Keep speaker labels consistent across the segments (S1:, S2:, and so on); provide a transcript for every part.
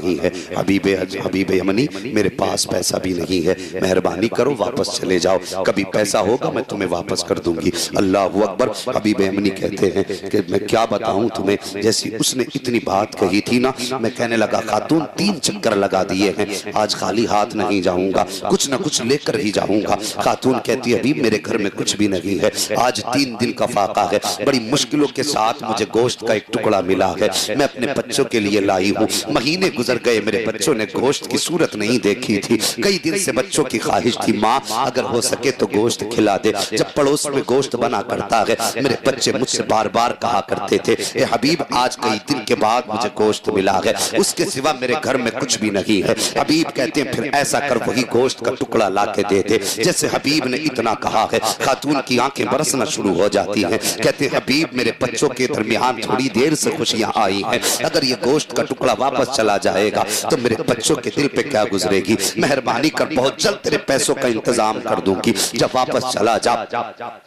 S1: نہیں ہے۔ حبیب یمنی میرے پاس پیسہ بھی نہیں ہے، مہربانی کرو واپس چلے جاؤ، کبھی پیسہ ہوگا میں تمہیں واپس کر دوں گی۔ اللہ اکبر۔ حبیب یمنی کہتے ہیں کہ میں کیا بتاؤں تمہیں، جیسی اس نے اتنی بات کہی تھی نا، میں کہنے لگا خاتون 3 چکر لگا دیے ہیں، آج خالی ہاتھ نہیں جاؤں گا، کچھ نہ کچھ لے کر ہی جاؤں گا۔ خاتون کہتی حبیب میرے گھر میں کچھ بھی نہیں ہے، آج 3 دن کا فاقہ ہے، بڑی مشکلوں کے ساتھ مجھے گوشت کا ایک ٹکڑا ملا ہے، میں اپنے بچوں کے لیے لائی ہوں، مہینے گزر گئے میرے بچوں نے گوشت کی صورت نہیں دیکھی تھی، کئی دن سے بچوں کی خواہش تھی ماں اگر ہو سکے تو گوشت کھلا دے، جب پڑوس میں گوشت بنا کرتا ہے میرے بچے مجھ سے بار بار کہا کرتے تھے اے حبیب آج کئی دن کے بعد مجھے گوشت ملا ہے، اس کے سوا میرے گھر میں کچھ بھی نہیں ہے۔ حبیب کہتے ہیں پھر ایسا کر وہی گوشت کا ٹکڑا لا کے دے دے، جیسے حبیب نے اتنا کہا ہے خاتون کی آنکھیں برسنا شروع ہو جاتی ہیں، کہتے ہیں حبیب میرے بچوں کے درمیان تھوڑی دیر سے خوشیاں آئی ہیں، اگر یہ گوشت کا ٹکڑا واپس چلا جائے گا تو میرے بچوں کے دل پہ کیا گزرے گی، مہربانی کر بہت جلد تیرے پیسوں کا انتظام کر دوں گی، جب واپس چلا جا۔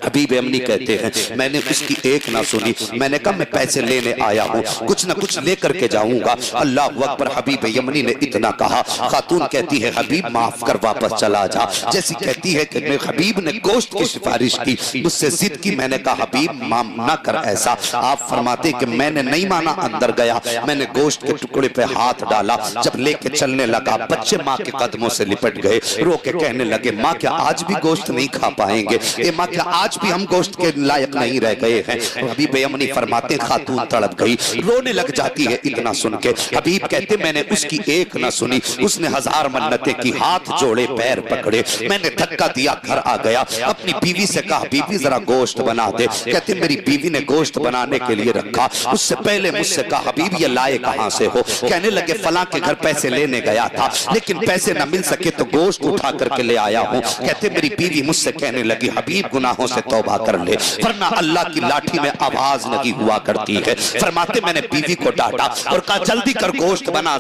S1: حبیب یمنی کہتے ہیں میں نے اس کی ایک نہ سنی، میں نے کہا میں پیسے لینے آیا ہوں، کچھ نہ کچھ لے کر کے جاؤں گا۔ اللہ اکبر۔ حبیب یمنی نے اتنا کہا، خاتون کہتی ہے حبیب معاف کر واپس چلا جا، جیسی کہتی ہے کہ حبیب نے گوشت کی سفارش کی، مجھ سے ضد کی، میں نے کہا حبیب نہ کر ایسا، آپ فرماتے کہ میں نے نہیں مانا، اندر گیا، میں نے گوشت کے ٹکڑے پہ ہاتھ ڈالا، جب لے کے چلنے لگا بچے ماں کے قدموں سے لپٹ گئے، رو کے کہنے لگے ماں کیا آج بھی گوشت نہیں کھا پائیں گے، اے ماں کیا آج بھی ہم گوشت کے لائق نہیں رہ گئے ہیں۔ حبیب یمنی فرماتے خاتون تڑپ گئی، رونے لگ جاتی ہے اتنا سن کے۔ حبیب کہتے میں نے اس کی ایک نہ سنی، اس نے 1000 منتیں کی، ہاتھ جوڑے پیر پکڑے، میں نے دھکا دیا گھر آ گیا، اپنی بیوی سے کہا بیوی ذرا گوشت بنا دے، کہتے میری بیوی نے گوشت بنانے کے لیے رکھا، اس سے پہلے مجھ سے کہا حبیب یہ لائے کہاں سے ہو، کہنے لگے فلاں کے گھر پیسے لینے گیا تھا لیکن پیسے نہ مل سکے تو گوشت اٹھا کر کے لے آیا ہوں، کہتے میری بیوی مجھ سے کہنے لگی حبیب گناہوں سے توبہ کر لے ورنہ اللہ کی لاٹھی میں آواز نہیں ہوا کرتی ہے۔ فرماتے میں نے بیوی کو ڈانٹا اور کہا جلدی کر گوشت بنا،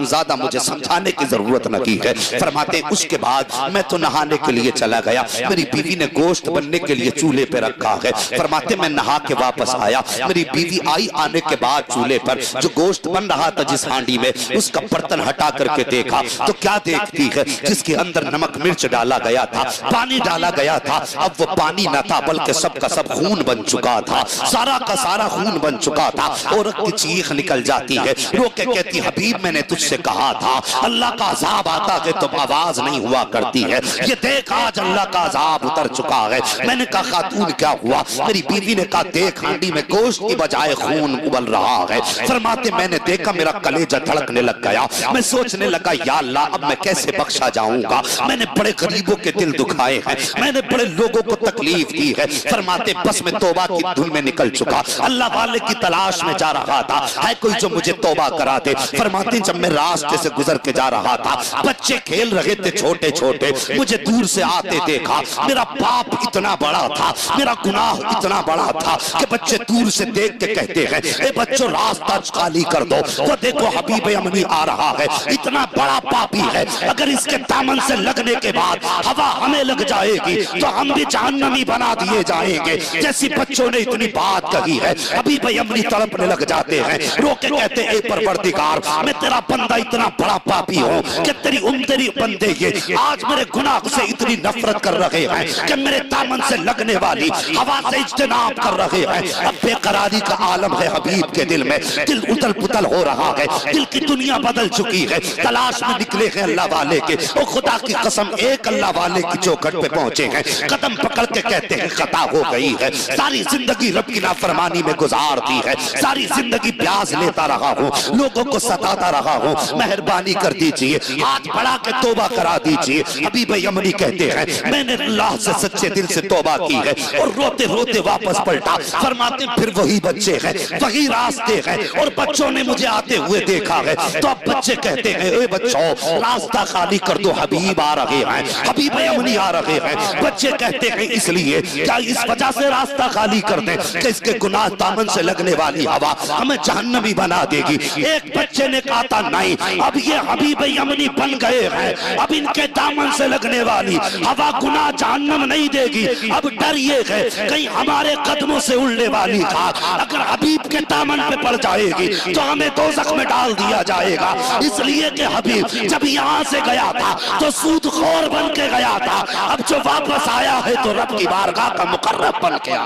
S1: زیادہ مجھے سمجھانے کی ضرورت نہ کی ہے۔ فرماتے اس کے بعد میں تو نہانے کے لیے چلا گیا، میری بیوی نے گوشت بننے کے لیے چولہے پہ رکھا ہے، فرماتے میں نہا کے واپس آیا، میری بیوی آئی، آنے کے بعد چولہے پر جو گوشت بن رہا تھا جس ہانڈی میں اس کا برتن ہٹا کر کے دیکھا تو کیا دیکھتی ہے، جس کے اندر نمک مرچ ڈالا گیا تھا، پانی ڈالا گیا تھا، اب وہ پانی نہ تھا بلکہ سب کا سب خون بن چکا تھا، سارا کا سارا خون بن چکا تھا۔ عورت کی چیخ نکل جاتی ہے، رو کے کہتی حبیب میں نے تجھ سے کہا تھا اللہ کا عذاب آتا کہ تم آواز نہیں ہوا کرتی ہے، یہ دیکھ آج اللہ کا عذاب اتر چکا ہے۔ میں نے کہا خاتون کیا ہوا، میری بیوی نے کہا دیکھ ہانڈی میں گوشت کی بجائے خون ابل رہا ہے۔ فرماتے میں نے دیکھا میرا کلیجہ دھڑکنے لگ گیا، میں سوچنے لگا یا اللہ اب میں کیسے بخشا جاؤں گا، میں نے بڑے غریبوں کے دل دکھائے ہیں، میں نے بڑے لوگوں کو تکلیف دی ہے۔ فرماتے بس میں توبہ کی دھن میں نکل چکا، اللہ والے کی تلاش میں جا رہا تھا، ہے کوئی جو مجھے توبہ کرا دے۔ فرماتے جب میں راستے سے گزر کے جا رہا تھا، بچے کھیل رہے تھے چھوٹے چھوٹے، مجھے دور سے آتے دیکھا، میرا پاپ اتنا بڑا تھا، میرا گناہ اتنا بڑا تھا کہ بچے دور سے دیکھ کے کہتے ہیں اے بچوں راستہ خالی کر دو، وہ دیکھو حبیب یمنی آ رہا ہے، اتنا بڑا پاپی ہے، اگر اس کے دامن سے لگنے کے بعد ہوا ہمیں لگ جائے گی تو ہم بھی جہنمی بنا دیے جائیں گے۔ جیسی بچوں نے اتنی بات کہی ہے حبیب یمنی تڑپنے لگ جاتے ہیں، رو کے کہتے اے پروردگار میں تیرا بندہ اتنا بڑا پاپی ہوں کہ تیری بندے یہ آج میرے گناہ سے اتنی نفرت کر رہے ہیں کہ میرے دامن سے لگنے والی ہوا سے اجتناب کر رہے ہیں۔ اب بے قراری کا عالم ہے حبیب کے دل میں، دل اتل پتل ہو رہا ہے، دل کی دنیا بدل چکی ہے، تلاش میں نکلے ہیں اللہ والے کے، او خدا کی قسم ایک اللہ والے کی چوکھٹ پہ پہنچے ہیں، قدم پکڑ کے کہتے ہیں خطا ہو گئی ہے، ساری زندگی رب کی نافرمانی میں گزار دی ہے، ساری زندگی پیاز لیتا رہا ہوں، لوگوں کو ستاتا رہا ہوں، مہربانی کر دیجئے آج بڑھا کے توبہ کرا دیجئے۔ حبیب یمنی کہتے ہیں میں نے اللہ سے سچے دل سے توبہ کی ہے اور روتے روتے واپس پلٹا۔ فرماتے پھر وہی بچے ہیں، وہی راستے ہیں، اور بچوں نے مجھے آتے ہوئے دیکھا ہے تو اب بچے کہتے ہیں اے بچوں راستہ خالی کر دو، حبیب آ رہے ہیں، حبیب یمنی آ رہے ہیں۔ بچے کہتے ہیں اس لیے کیا اس وجہ سے راستہ خالی کر دیں کہ اس کے گناہ دامن سے لگنے والی ہوا ہمیں جہنمی بنا دے گی۔ ایک بچے نے کہا تھا نہیں اب یہ حبیب یمنی بن گئے ہیں، اب ان کے دامن سے لگنے والی ہوا گناہ جہنم نہیں دے گی، اب ڈر یہ ہے کہیں ہمارے قدموں سے اڑنے والی خاک اگر حبیب کے دامن پہ پڑ جائے گی تو ہمیں دوزخ میں ڈال دیا دیا جائے گا، اس لیے کہ حبیب جب یہاں سے گیا تھا تو سود خور بن کے گیا تھا، اب جو واپس آیا ہے تو رب کی بارگاہ کا مقرب بن کے آیا۔